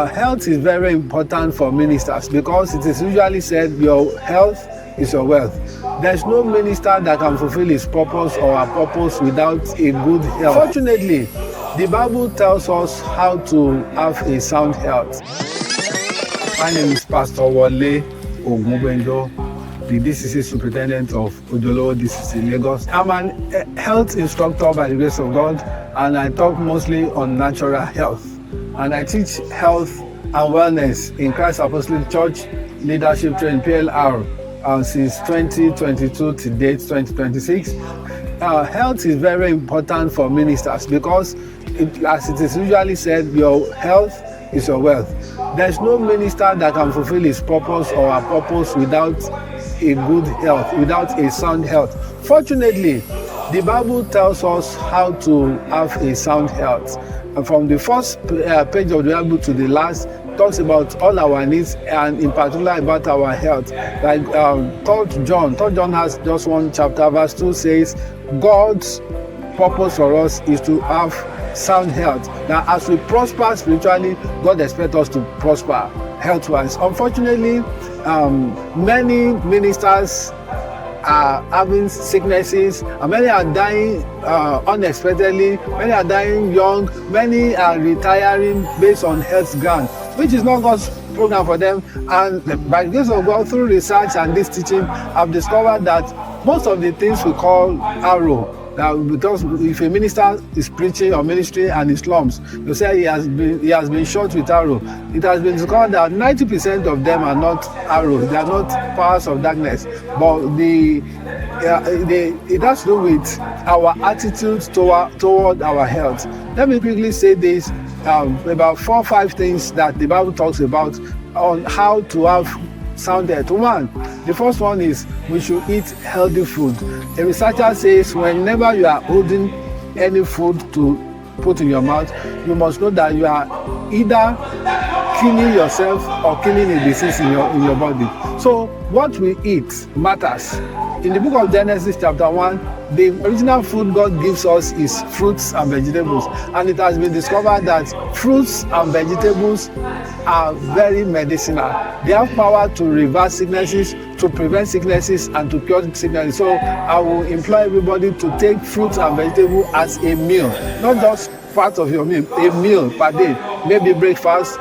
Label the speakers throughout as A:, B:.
A: Health is very important for ministers because it is usually said your health is your wealth. There's no minister that can fulfill his purpose or her purpose without a good health. Fortunately, the Bible tells us how to have a sound health. My name is Pastor Wole Ogunbenjo, the DCC Superintendent of Ojolowo DCC Lagos. I'm an health instructor by the grace of God, and I talk mostly on natural health. And I teach health and wellness in Christ Apostolic Church Leadership Training PLR since 2022 to date 2026. Health is very important for ministers because, as it is usually said, your health is your wealth. There's no minister that can fulfill his purpose or her purpose without a good health, without a sound health. Fortunately, the Bible tells us how to have a sound health. And from the first page of the Bible to the last, talks about all our needs and in particular about our health. Like 3 John has just one chapter, verse 2 says, God's purpose for us is to have sound health. Now, as we prosper spiritually, God expects us to prosper health-wise. Unfortunately, many ministers are having sicknesses, and many are dying unexpectedly, many are dying young, many are retiring based on health ground, which is not God's program for them. And by the grace of God, through research and this teaching, I've discovered that most of the things we call arrow, because if a minister is preaching or ministry and he slumps, you say he has been shot with arrow. It has been discovered that 90% of them are not arrows, they are not powers of darkness, but it has to do with our attitude toward our health. Let me quickly say this, about 4 or 5 things that the Bible talks about on how to have sound health. One, the first one is we should eat healthy food. A researcher says whenever you are holding any food to put in your mouth, you must know that you are either killing yourself or killing a disease in your body. So what we eat matters. In the book of Genesis chapter 1, the original food God gives us is fruits and vegetables, and it has been discovered that fruits and vegetables are very medicinal. They have power to reverse sicknesses, to prevent sicknesses, and to cure sicknesses. So I will implore everybody to take fruits and vegetables as a meal, not just part of your meal, a meal per day, maybe breakfast,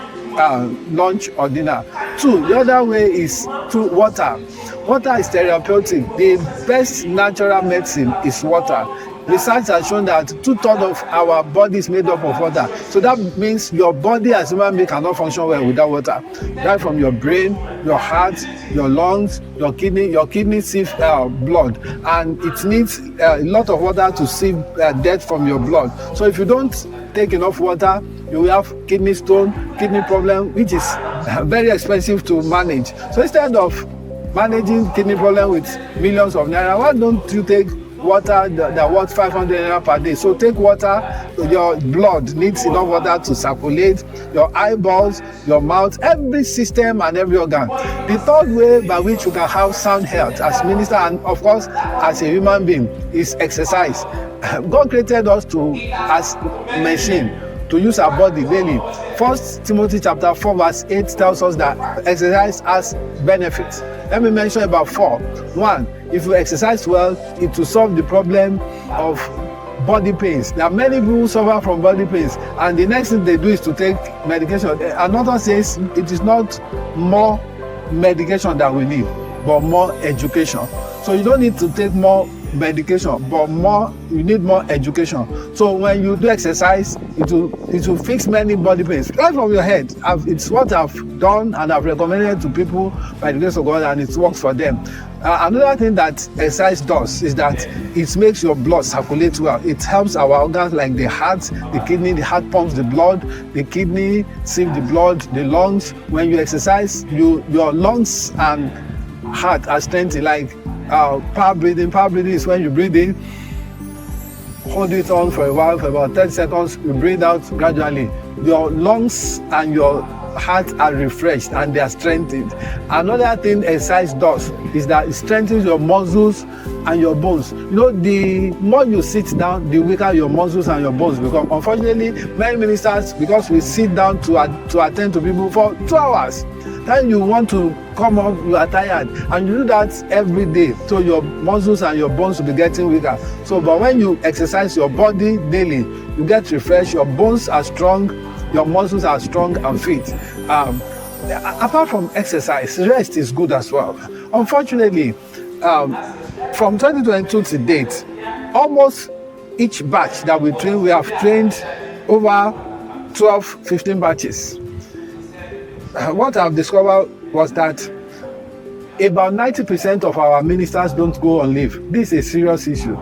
A: lunch or dinner. 2, the other way is through water. Water is therapeutic. The best natural medicine is water. Research has shown that 2/3 of our body is made up of water. So that means your body as a human being cannot function well without water. Right from your brain, your heart, your lungs, your kidney sieve blood, and it needs a lot of water to sieve dirt from your blood. So if you don't take enough water, you will have kidney stone, kidney problem, which is very expensive to manage. So instead of managing kidney problem with millions of naira, why don't you take water that worth 500 naira per day? So take water. Your blood needs enough water to circulate, your eyeballs, your mouth, every system and every organ. The third way by which you can have sound health as minister and of course as a human being is exercise. God created us as machine to use our body daily. 1 Timothy chapter 4 verse 8 tells us that exercise has benefits. Let me mention about 4. 1, if you exercise well, it will solve the problem of body pains. There are many people who suffer from body pains, and the next thing they do is to take medication. Another says it is not more medication that we need, but more education. So you don't need to take more medication, but you need more education. So when you do exercise, it will fix many body pains right from your head. It's what I've done and I've recommended to people by the grace of God, and it works for them. Another thing that exercise does is that it makes your blood circulate well. It helps our organs like the heart, the kidney. The heart pumps the blood, the kidney sieve the blood, the lungs. When you exercise, your lungs and heart are strengthened. Like power breathing. Power breathing is when you breathe in, hold it on for a while, for about 10 seconds, you breathe out gradually. Your lungs and your heart are refreshed and they are strengthened. Another thing exercise does is that it strengthens your muscles and your bones. You know, the more you sit down, the weaker your muscles and your bones become. Unfortunately, many ministers, because we sit down to attend to people for 2 hours, then you want to come up, you are tired, and you do that every day, so your muscles and your bones will be getting weaker. So, but when you exercise your body daily, you get refreshed, your bones are strong, your muscles are strong and fit. Apart from exercise, rest is good as well. Unfortunately, from 2022 to date, almost each batch that we train, we have trained over 12-15 batches. What I've discovered was that about 90% of our ministers don't go on leave. This is a serious issue.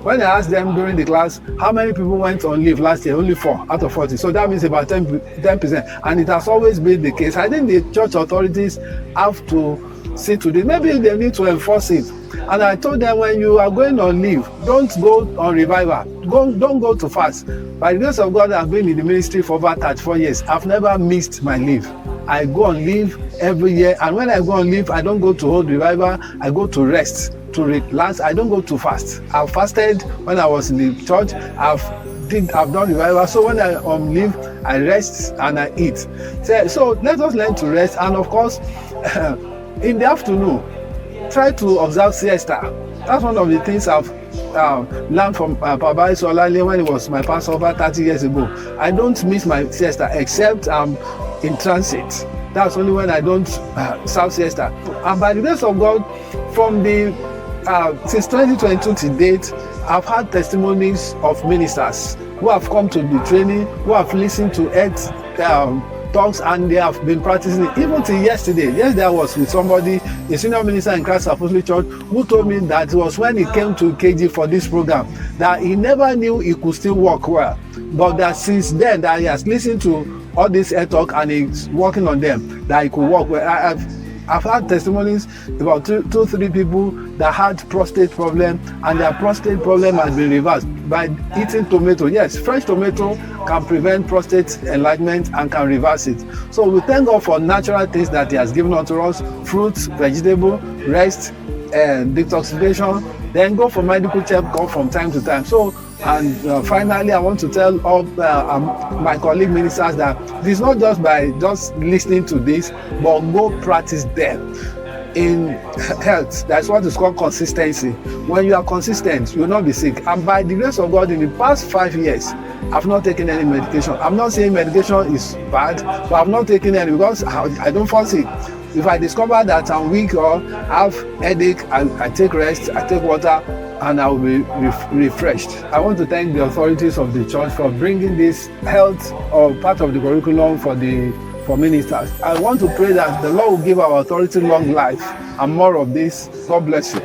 A: When I asked them during the class, how many people went on leave last year? Only 4 out of 40. So that means about 10%. And it has always been the case. I think the church authorities have to see to this. Maybe they need to enforce it. And I told them, when you are going on leave, don't go on revival. Don't go to fast. By the grace of God, I've been in the ministry for over 34 years. I've never missed my leave. I go on leave every year. And when I go on leave, I don't go to hold revival. I go to rest, to relax. I don't go to fast. I've fasted when I was in the church. I've done revival. So when I'm on leave, I rest and I eat. So let us learn to rest. And of course, in the afternoon, try to observe siesta. That's one of the things I've learned from Papa Isolale when he was my pastor over 30 years ago. I don't miss my siesta except I'm in transit. That's only when I don't serve siesta. And by the grace of God, from the since 2022 to date, I've had testimonies of ministers who have come to the training, who have listened to talks, and they have been practicing it. Even till yesterday. Yesterday I was with somebody, a senior minister in Christ Apostolic Church, who told me that it was when he came to KG for this program that he never knew he could still walk well, but that since then that he has listened to all this talk and he's working on them, that he could walk well. I've had testimonies about 2-3 people that had prostate problem, and their prostate problem has been reversed by eating tomato. Yes, fresh tomato can prevent prostate enlargement and can reverse it. So we thank God for natural things that he has given unto us: fruits, vegetable, rest, detoxification. Then go for medical checkup from time to time. So, and finally, I want to tell all my colleague ministers that this is not just by just listening to this, but go practice them. In health, that's what is called consistency. When you are consistent, you will not be sick. And by the grace of God, in the past 5 years, I've not taken any medication. I'm not saying medication is bad, but I've not taken any because I don't fall sick. If I discover that I'm weak or have headache, I take rest, I take water, and I will be refreshed. I want to thank the authorities of the church for bringing this health or part of the curriculum for ministers. I want to pray that the Lord will give our authority long life and more of this. God bless you.